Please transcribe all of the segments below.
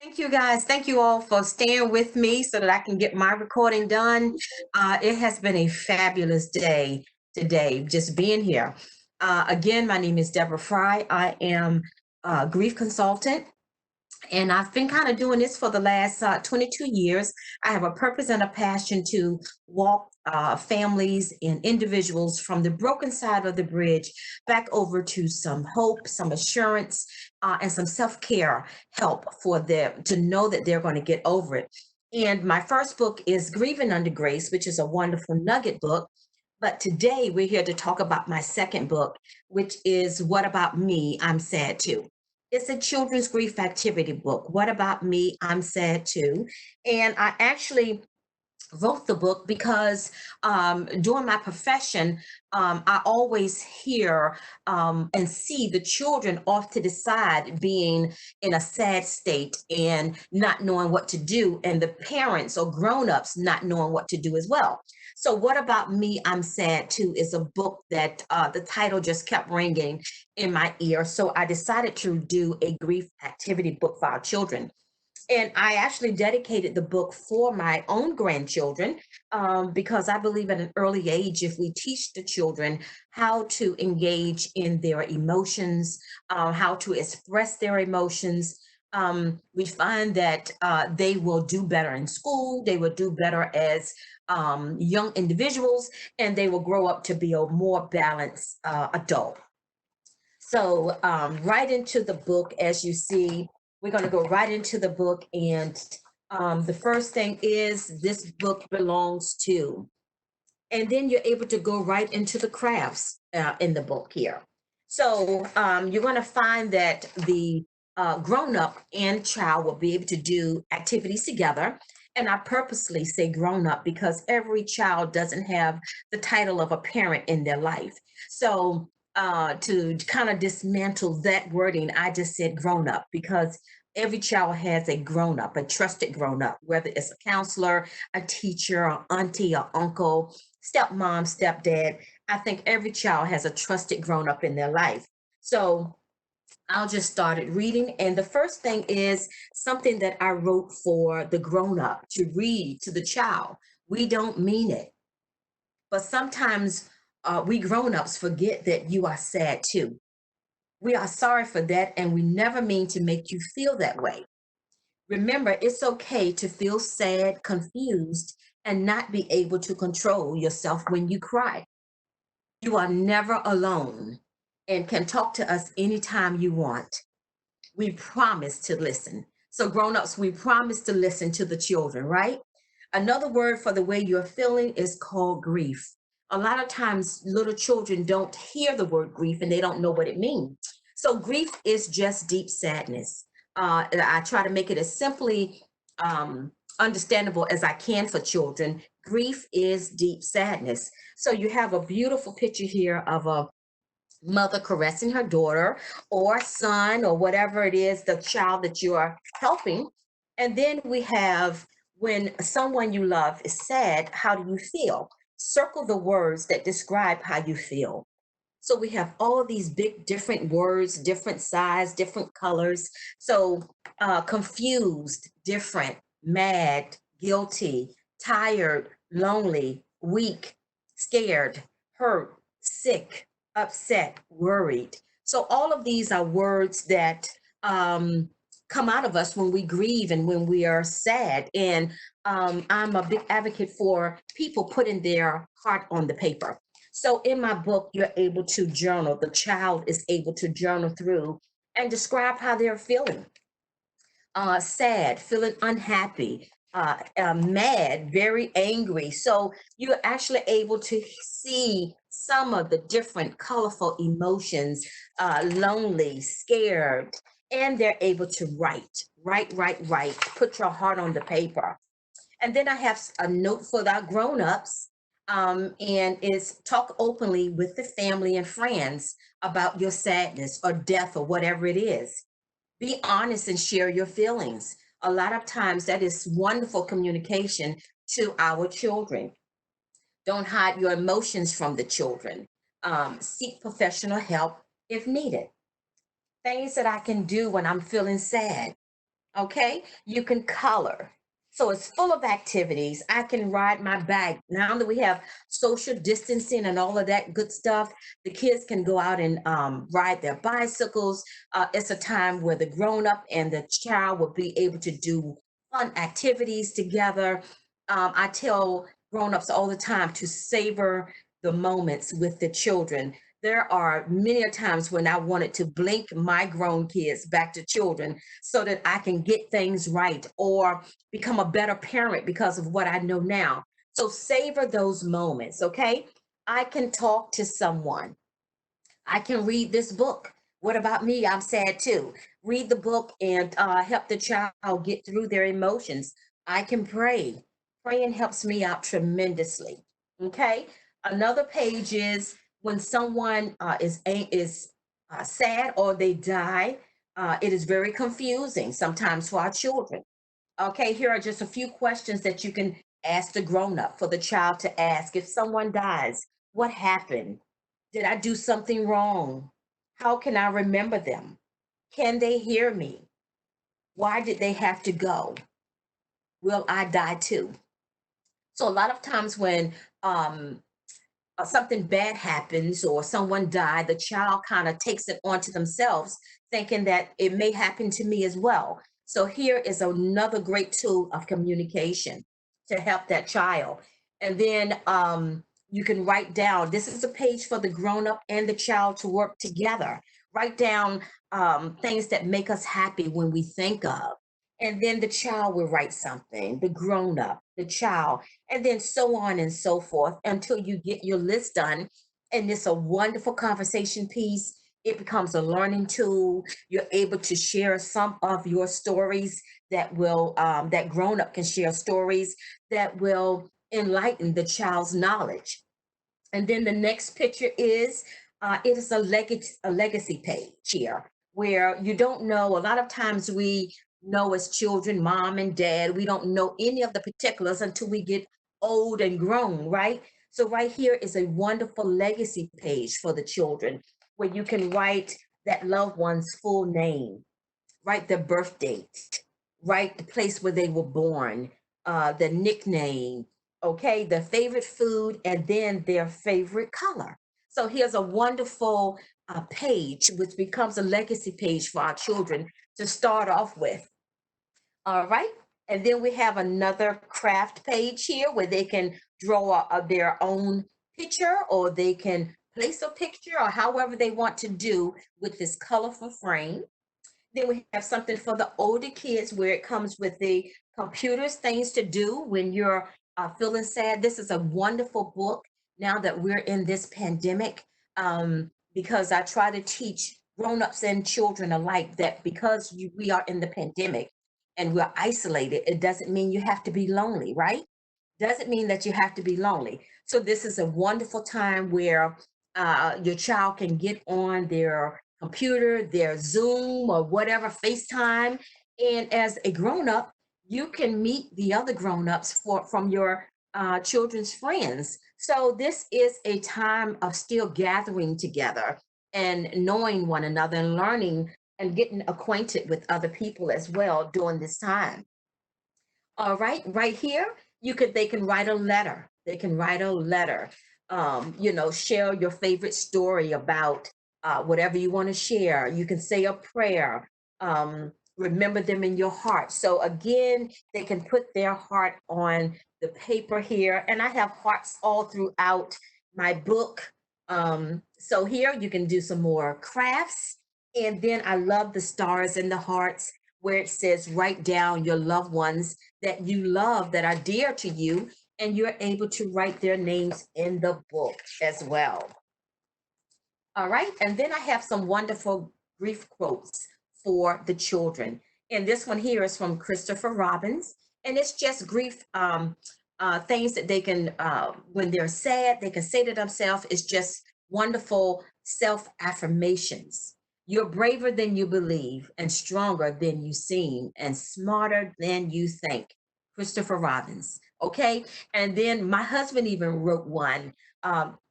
Thank you guys. Thank you all for staying with me so that I can get my recording done. It has been a fabulous day today, just being here. Again, my name is Deborah Frye. I am a grief consultant, and I've been kind of doing this for the last 22 years. I have a purpose and a passion to walk families and individuals from the broken side of the bridge back over to some hope, some assurance, and some self care help for them to know that they're going to get over it. And my first book is Grieving Under Grace, which is a wonderful nugget book. But today we're here to talk about my second book, which is What About Me? I'm Sad Too. It's a children's grief activity book. What about me? I'm sad too. And I actually wrote the book because during my profession, I always hear and see the children off to the side being in a sad state and not knowing what to do, and the parents or grown-ups not knowing what to do as well. So, What About Me? I'm Sad Too is a book that the title just kept ringing in my ear. So, I decided to do a grief activity book for our children. And I actually dedicated the book for my own grandchildren because I believe at an early age, if we teach the children how to engage in their emotions, how to express their emotions, we find that they will do better in school, they will do better as young individuals, and they will grow up to be a more balanced adult. So, right into the book, as you see, we're going to go right into the book. And the first thing is this book belongs to, and then you're able to go right into the crafts in the book here. So, you're going to find that the grown up and child will be able to do activities together. And I purposely say grown up because every child doesn't have the title of a parent in their life. So, to kind of dismantle that wording, I just said grown up because every child has a grown up, a trusted grown up, whether it's a counselor, a teacher, or auntie, or uncle, stepmom, stepdad. I think every child has a trusted grown up in their life. So I'll just started reading. And the first thing is something that I wrote for the grown up to read to the child. We don't mean it. But sometimes we grown ups forget that you are sad too. We are sorry for that, and we never mean to make you feel that way. Remember, it's okay to feel sad, confused, and not be able to control yourself when you cry. You are never alone and can talk to us anytime you want. We promise to listen. So, grown-ups, we promise to listen to the children, right? Another word for the way you're feeling is called grief. A lot of times, little children don't hear the word grief and they don't know what it means. So, grief is just deep sadness. I try to make it as simply understandable as I can for children. Grief is deep sadness. So, you have a beautiful picture here of a mother caressing her daughter or son or whatever it is, the child that you are helping. And then we have when someone you love is sad, how do you feel? Circle the words that describe how you feel. So we have all these big different words, different size, different colors. So confused, different, mad, guilty, tired, lonely, weak, scared, hurt, sick, upset, worried. So all of these are words that come out of us when we grieve and when we are sad. And I'm a big advocate for people putting their heart on the paper. So in my book, you're able to journal. The child is able to journal through and describe how they're feeling. Sad, feeling unhappy, mad, very angry. So you're actually able to see some of the different colorful emotions, lonely, scared, and they're able to write, put your heart on the paper. And then I have a note for our grown-ups, and it's talk openly with the family and friends about your sadness or death or whatever it is. Be honest and share your feelings. A lot of times that is wonderful communication to our children. Don't hide your emotions from the children. Seek professional help if needed. Things that I can do when I'm feeling sad. Okay, you can color. So it's full of activities. I can ride my bike. Now that we have social distancing and all of that good stuff, the kids can go out and ride their bicycles. It's a time where the grown up and the child will be able to do fun activities together. I tell grown ups all the time to savor the moments with the children. There are many a times when I wanted to blink my grown kids back to children so that I can get things right or become a better parent because of what I know now. So savor those moments, okay? I can talk to someone. I can read this book. What about me? I'm sad too. Read the book and help the child get through their emotions. I can pray. Praying helps me out tremendously. Okay. Another page is when someone is sad or they die. It is very confusing sometimes for our children. Okay, here are just a few questions that you can ask the grown up for the child to ask. If someone dies, what happened? Did I do something wrong? How can I remember them? Can they hear me? Why did they have to go? Will I die too? So, a lot of times when um, something bad happens or someone died, the child kind of takes it onto themselves, thinking that it may happen to me as well. So here is another great tool of communication to help that child. And then you can write down, this is a page for the grown up and the child to work together. Write down things that make us happy when we think of. And then the child will write something, the grown up, the child, and then so on and so forth until you get your list done. And it's a wonderful conversation piece. It becomes a learning tool. You're able to share some of your stories that grown up can share stories that will enlighten the child's knowledge. And then the next picture is it is a legacy page here where you don't know. A lot of times we know as children, mom and dad, we don't know any of the particulars until we get old and grown, right? So right here is a wonderful legacy page for the children where you can write that loved one's full name, write the birth date, write the place where they were born, the nickname, okay, the favorite food, and then their favorite color. So here's a wonderful page, which becomes a legacy page for our children to start off with. All right. And then we have another craft page here where they can draw their own picture or they can place a picture or however they want to do with this colorful frame. Then we have something for the older kids where it comes with the computers, things to do when you're feeling sad. This is a wonderful book now that we're in this pandemic because I try to teach grown-ups and children alike that because we are in the pandemic and we're isolated, it doesn't mean you have to be lonely, right? Doesn't mean that you have to be lonely. So this is a wonderful time where your child can get on their computer, their Zoom or whatever, FaceTime. And as a grown up, you can meet the other grown ups from your children's friends. So this is a time of still gathering together and knowing one another and learning and getting acquainted with other people as well during this time. All right, right here, they can write a letter. They can write a letter. Share your favorite story about whatever you want to share. You can say a prayer. Remember them in your heart. So again, they can put their heart on the paper here, and I have hearts all throughout my book. So here you can do some more crafts, and then I love the stars and the hearts where it says write down your loved ones that you love that are dear to you, and you're able to write their names in the book as well. All right. And then I have some wonderful grief quotes for the children. And this one here is from Christopher Robbins. And it's just grief things that they can, when they're sad, they can say to themselves. It's just wonderful self affirmations. You're braver than you believe, and stronger than you seem, and smarter than you think. Christopher Robbins. Okay. And then my husband even wrote one.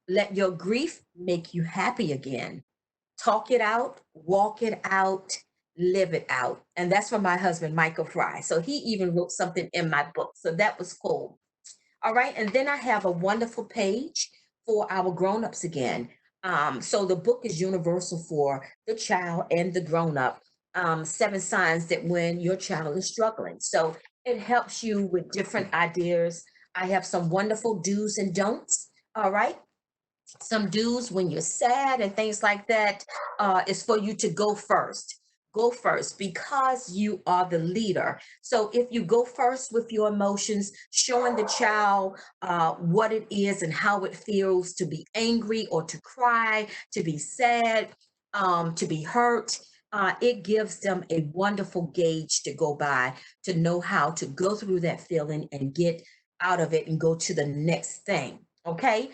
Let your grief make you happy again. Talk it out, walk it out, live it out. And that's from my husband, Michael Fry. So he even wrote something in my book. So that was cool. All right. And then I have a wonderful page for our grown-ups again. So the book is universal for the child and the grown-up. Seven signs that when your child is struggling. So it helps you with different ideas. I have some wonderful do's and don'ts. All right, some do's when you're sad and things like that is for you to go first. Go first because you are the leader. So if you go first with your emotions, showing the child what it is and how it feels to be angry or to cry, to be sad, to be hurt, it gives them a wonderful gauge to go by to know how to go through that feeling and get out of it and go to the next thing. Okay,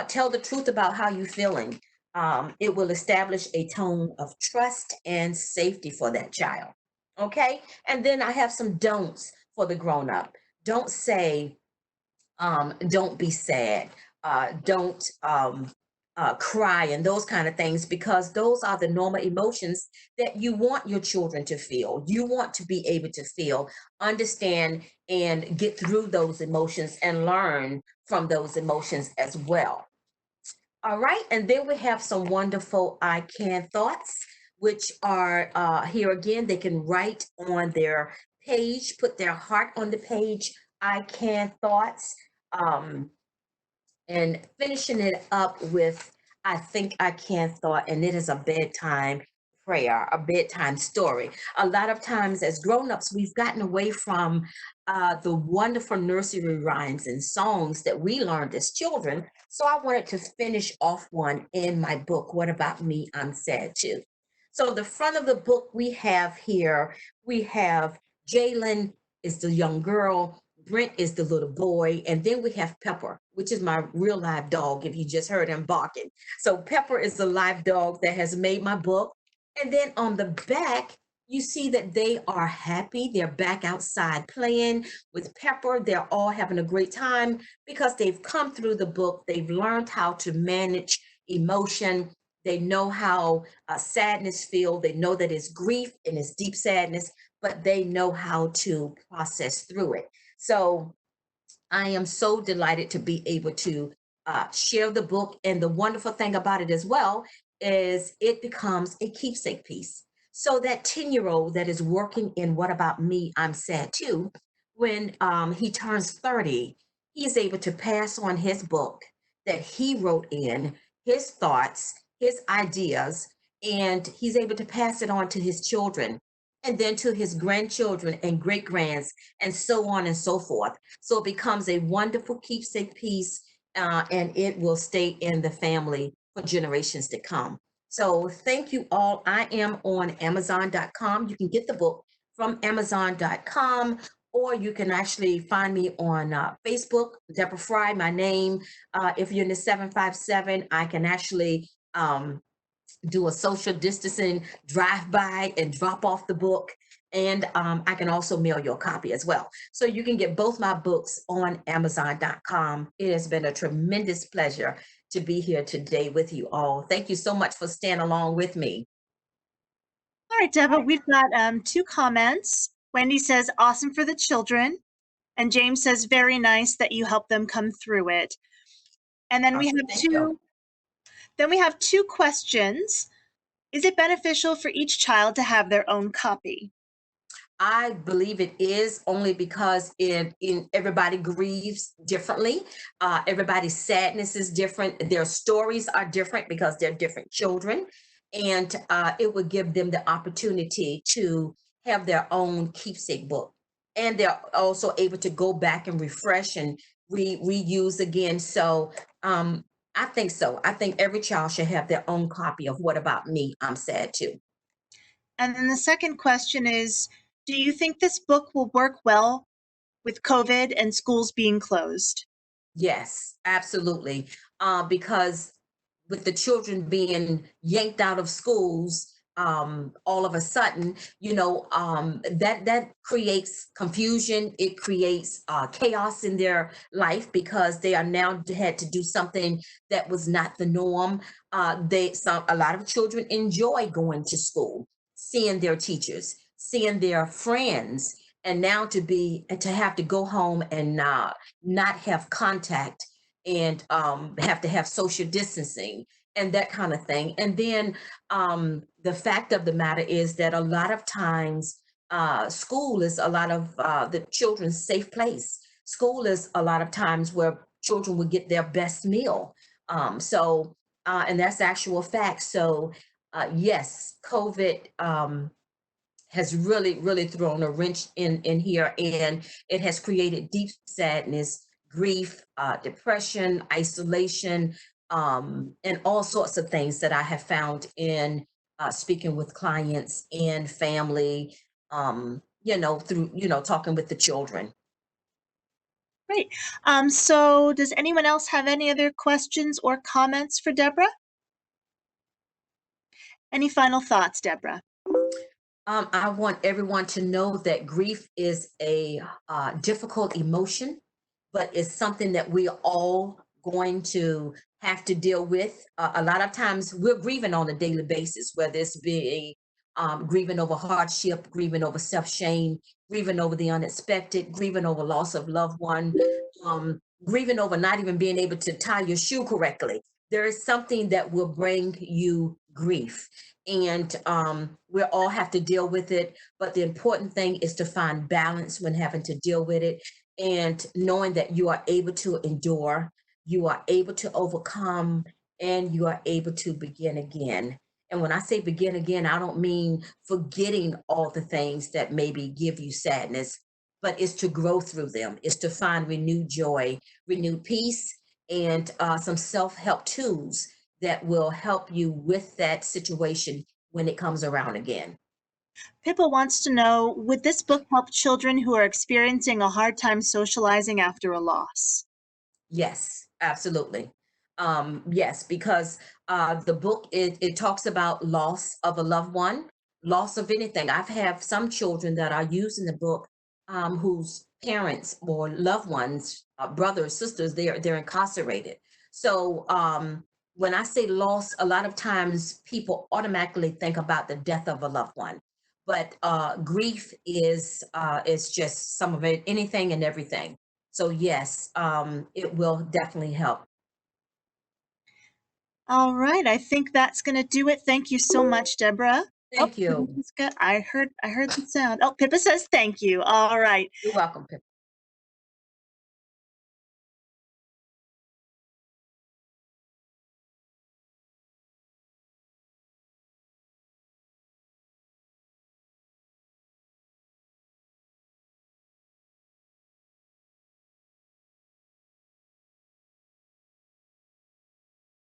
tell the truth about how you're feeling. It will establish a tone of trust and safety for that child. Okay, and then I have some don'ts for the grown up. Don't say, don't be sad, don't cry, and those kind of things, because those are the normal emotions that you want your children to feel. You want to be able to feel, understand, and get through those emotions and learn from those emotions as well. All right, and then we have some wonderful I can thoughts, which are here again. They can write on their page, put their heart on the page. I can thoughts. Um, and finishing it up with I think I can thought, and it is a bedtime prayer, a bedtime story. A lot of times as grown-ups, we've gotten away from the wonderful nursery rhymes and songs that we learned as children. So I wanted to finish off one in my book, What About Me? I'm Sad Too. So the front of the book we have here, we have Jalen is the young girl, Brent is the little boy, and then we have Pepper, which is my real live dog, if you just heard him barking. So Pepper is the live dog that has made my book. And then on the back, you see that they are happy. They're back outside playing with Pepper. They're all having a great time because they've come through the book. They've learned how to manage emotion. They know how sadness feel. They know that it's grief and it's deep sadness, but they know how to process through it. So I am so delighted to be able to share the book. And the wonderful thing about it as well is it becomes a keepsake piece. So that 10-year-old that is working in What About Me? I'm Sad Too, when he turns 30, he is able to pass on his book that he wrote in, his thoughts, his ideas, and he's able to pass it on to his children and then to his grandchildren and great grands and so on and so forth. So it becomes a wonderful keepsake piece, and it will stay in the family for generations to come. So thank you all. I am on Amazon.com. You can get the book from Amazon.com, or you can actually find me on Facebook, Deborah Frye, my name. If you're in the 757, I can actually do a social distancing drive by and drop off the book. And I can also mail you a copy as well. So you can get both my books on Amazon.com. It has been a tremendous pleasure to be here today with you all. Thank you so much for staying along with me. All right, Deborah, we've got two comments. Wendy says, awesome for the children. And James says, very nice that you help them come through it. And then Awesome. Thank you. we have two questions. Is it beneficial for each child to have their own copy? I believe it is only because in everybody grieves differently. Everybody's sadness is different. Their stories are different because they're different children, and it would give them the opportunity to have their own keepsake book, and they're also able to go back and refresh and reuse again. So I think so. I think every child should have their own copy of What About Me? I'm Sad Too. And then the second question is, do you think this book will work well with COVID and schools being closed? Yes, absolutely. Because with the children being yanked out of schools all of a sudden, that creates confusion. It creates chaos in their life because they are now had to do something that was not the norm. A lot of children enjoy going to school. seeing their teachers, seeing their friends, and now to have to go home and not have contact and have to have social distancing and that kind of thing. And then the fact of the matter is that a lot of times school is a lot of the children's safe place. School is a lot of times where children would get their best meal. And that's actual fact. So, yes, COVID has really thrown a wrench in here, and it has created deep sadness, grief, depression, isolation, and all sorts of things that I have found in speaking with clients and family, through talking with the children. Great. So does anyone else have any other questions or comments for Deborah? Any final thoughts, Deborah? I want everyone to know that grief is a difficult emotion, but it's something that we are all going to have to deal with. A lot of times we're grieving on a daily basis, whether it's be grieving over hardship, grieving over self-shame, grieving over the unexpected, grieving over loss of loved one, grieving over not even being able to tie your shoe correctly. There is something that will bring you grief, and we all have to deal with it. But the important thing is to find balance when having to deal with it, and knowing that you are able to endure, you are able to overcome, and you are able to begin again. And when I say begin again, I don't mean forgetting all the things that maybe give you sadness, but it's to grow through them, it's to find renewed joy, renewed peace, and some self-help tools that will help you with that situation when it comes around again. Pippa wants to know, would this book help children who are experiencing a hard time socializing after a loss? Yes, absolutely. Yes, because the book it talks about loss of a loved one, loss of anything. I've have some children that are using the book whose parents or loved ones, brothers, sisters, they're incarcerated. So when I say loss, a lot of times people automatically think about the death of a loved one, but grief is just some of it, anything and everything. So yes, it will definitely help. All right, I think that's going to do it. Thank you so much, Deborah. Oh, Thank you. I heard the sound. Oh, Pippa says thank you. All right. You're welcome.